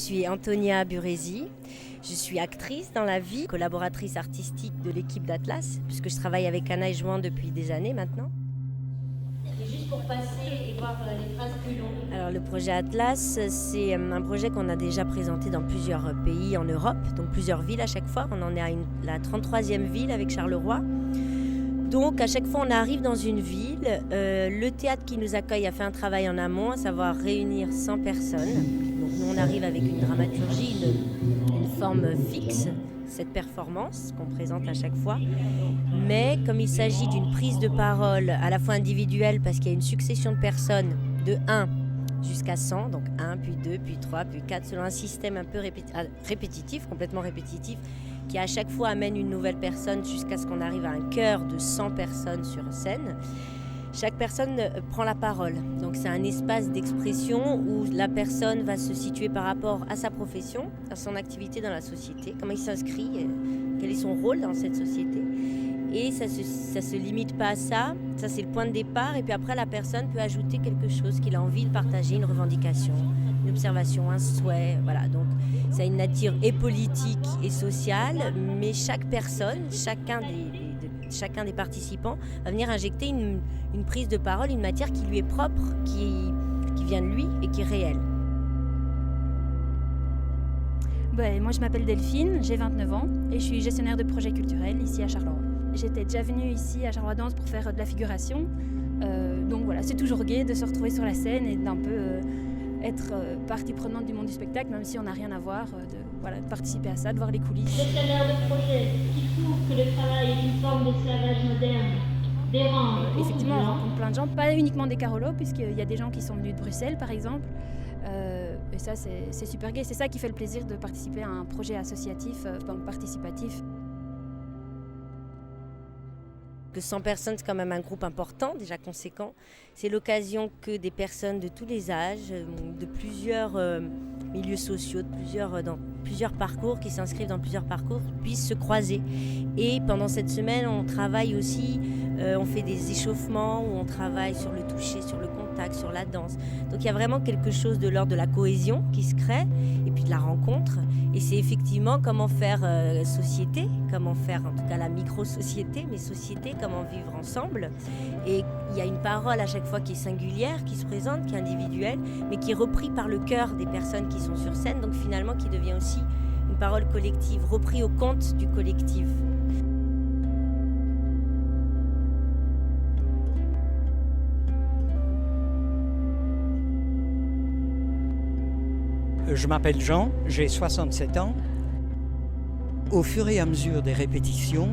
suis Antonia Burezi, je suis actrice dans la vie, collaboratrice artistique de l'équipe d'Atlas, puisque je travaille avec Anna et Joan depuis des années maintenant. Et juste pour passer et voir les phrases plus longues. Alors le projet Atlas, c'est un projet qu'on a déjà présenté dans plusieurs pays en Europe, donc plusieurs villes à chaque fois. On en est à la 33e ville avec Charleroi. Donc à chaque fois on arrive dans une ville, le théâtre qui nous accueille a fait un travail en amont, à savoir réunir 100 personnes. Donc nous on arrive avec une dramaturgie, une forme fixe, cette performance qu'on présente à chaque fois. Mais comme il s'agit d'une prise de parole à la fois individuelle, parce qu'il y a une succession de personnes de 1 jusqu'à 100, donc 1, puis 2, puis 3, puis 4, selon un système un peu répétitif, complètement répétitif, qui à chaque fois amène une nouvelle personne jusqu'à ce qu'on arrive à un chœur de 100 personnes sur scène. Chaque personne prend la parole. Donc c'est un espace d'expression où la personne va se situer par rapport à sa profession, à son activité dans la société, comment il s'inscrit, quel est son rôle dans cette société. Et ça se limite pas à ça, ça c'est le point de départ. Et puis après la personne peut ajouter quelque chose qu'il a envie de partager, une revendication, une observation, un souhait. Voilà, donc ça a une nature et politique et sociale, mais chaque personne, chacun des participants va venir injecter une prise de parole, une matière qui lui est propre, qui vient de lui et qui est réelle. Moi je m'appelle Delphine, j'ai 29 ans et je suis gestionnaire de projets culturels ici à Charleroi. J'étais déjà venue ici à Charleroi Danse pour faire de la figuration, donc voilà, c'est toujours gai de se retrouver sur la scène et d'un peu être partie prenante du monde du spectacle, même si on n'a rien à voir, de participer à ça, de voir les coulisses. Gestionnaire de projet qui trouve que le travail est une forme d'esclavage moderne, dérange. Effectivement, on rencontre plein de gens, pas uniquement des Carolos, puisqu'il y a des gens qui sont venus de Bruxelles par exemple. Et ça, c'est super gai. C'est ça qui fait le plaisir de participer à un projet associatif, participatif. Que 100 personnes, c'est quand même un groupe important, déjà conséquent. C'est l'occasion que des personnes de tous les âges, de plusieurs milieux sociaux, dans plusieurs parcours, qui s'inscrivent dans plusieurs parcours, puissent se croiser. Et pendant cette semaine, on travaille aussi, on fait des échauffements, où on travaille sur le toucher, sur le contact, sur la danse. Donc il y a vraiment quelque chose de l'ordre de la cohésion qui se crée, et puis de la rencontre. Et c'est effectivement comment faire société, comment faire en tout cas la micro-société, mais société, comment vivre ensemble. Et il y a une parole à chaque fois qui est singulière, qui se présente, qui est individuelle, mais qui est reprise par le cœur des personnes qui sont sur scène, donc finalement qui devient aussi une parole collective, reprise au compte du collectif. Je m'appelle Jean, j'ai 67 ans. Au fur et à mesure des répétitions,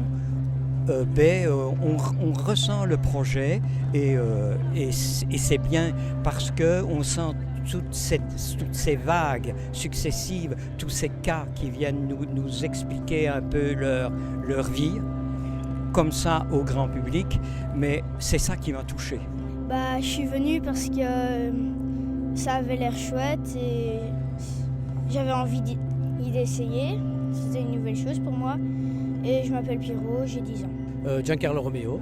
on ressent le projet et c'est bien parce qu'on sent toutes ces vagues successives, tous ces cas qui viennent nous expliquer un peu leur vie, comme ça au grand public, mais c'est ça qui m'a touché. Je suis venue parce que ça avait l'air chouette et j'avais envie d'essayer. C'était une nouvelle chose pour moi. Et je m'appelle Pierrot, j'ai 10 ans. Giancarlo Romeo,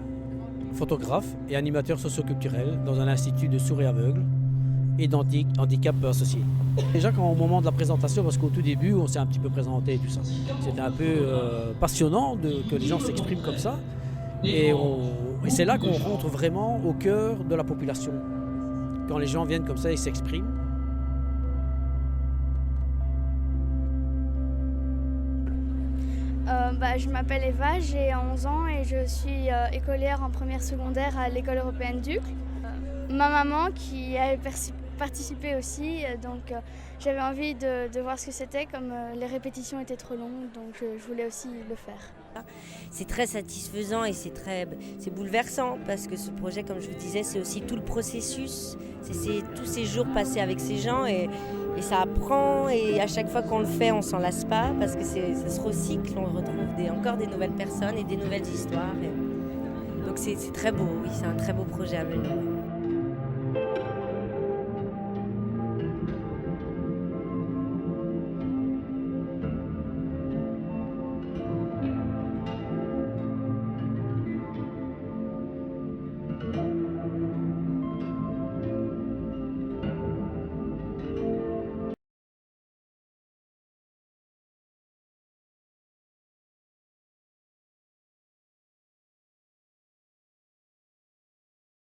photographe et animateur socioculturel dans un institut de sourds et aveugles et d'handicap associé. Déjà au moment de la présentation, parce qu'au tout début on s'est un petit peu présenté et tout ça, c'était un peu passionnant que les gens s'expriment comme ça. Et c'est là qu'on rentre vraiment au cœur de la population. Quand les gens viennent comme ça et s'expriment. Je m'appelle Eva, j'ai 11 ans et je suis écolière en première secondaire à l'école européenne d'Uccle. Ma maman qui avait participé aussi, donc j'avais envie de voir ce que c'était, comme les répétitions étaient trop longues, donc je voulais aussi le faire. C'est très satisfaisant et c'est bouleversant parce que ce projet, comme je vous disais, c'est aussi tout le processus, c'est tous ces jours passés avec ces gens et ça apprend et à chaque fois qu'on le fait, on s'en lasse pas parce que ça se recycle, on retrouve encore des nouvelles personnes et des nouvelles histoires. Donc c'est très beau, oui, c'est un très beau projet à mener.